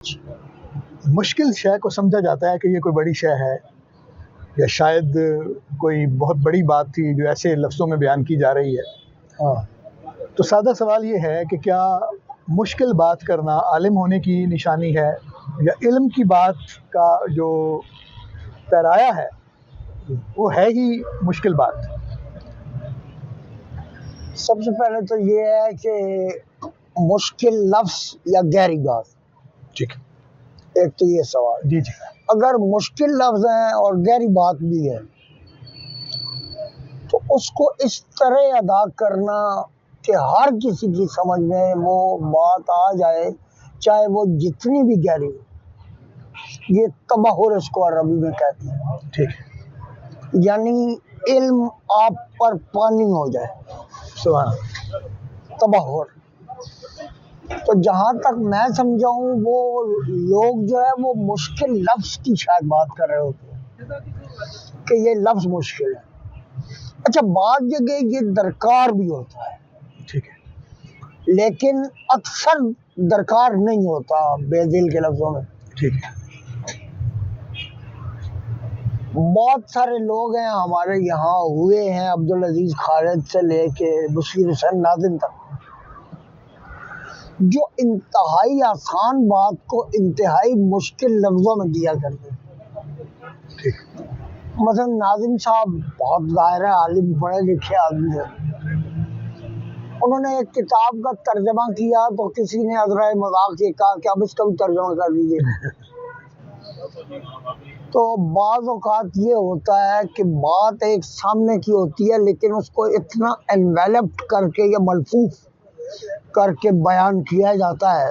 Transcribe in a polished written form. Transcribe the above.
مشکل شے کو سمجھا جاتا ہے کہ یہ کوئی بڑی شے ہے یا شاید کوئی بہت بڑی بات تھی جو ایسے لفظوں میں بیان کی جا رہی ہے. ہاں تو سادہ سوال یہ ہے کہ کیا مشکل بات کرنا عالم ہونے کی نشانی ہے یا علم کی بات کا جو پیرایا ہے وہ ہے ہی مشکل بات؟ سب سے پہلے تو یہ ہے کہ مشکل لفظ یا گہری بات، ٹھیک ایک تو یہ سوال. جی جی اگر مشکل لفظ ہیں اور گہری بات بھی ہے تو اس کو اس طرح ادا کرنا کہ ہر کسی کی سمجھ میں وہ بات آ جائے، چاہے وہ جتنی بھی گہری ہو. یہ تبحر اس کو عربی میں کہتے ہیں. ٹھیک یعنی علم آپ پر پانی ہو جائے، سبحان اللہ. تبحر. تو جہاں تک میں سمجھا ہوں وہ لوگ جو ہے وہ مشکل لفظ کی شاید بات کر رہے ہوتے ہیں کہ یہ لفظ مشکل ہے. اچھا، بعض جگہ یہ درکار بھی ہوتا ہے ٹھیک ہے. لیکن اکثر درکار نہیں ہوتا بے دل کے لفظوں میں. ٹھیک ہے. بہت سارے لوگ ہیں ہمارے یہاں ہوئے ہیں، عبدالعزیز خالد سے لے کے بشیر حسین ناظم تک، جو انتہائی آسان بات کو انتہائی مشکل لفظوں میں دیا کرتے ہیں. ٹھیک مثلا ناظم صاحب بہت ظاہر ہے عالم پڑھے لکھے آدمی ہیں، انہوں نے ایک کتاب کا ترجمہ کیا تو کسی نے عذرائے مذاق یہ کہا کہ اب اس کا بھی ترجمہ کر دیجیے. تو بعض اوقات یہ ہوتا ہے کہ بات ایک سامنے کی ہوتی ہے لیکن اس کو اتنا انویلپڈ کر کے یا ملفوف کر کے بیان کیا جاتا ہے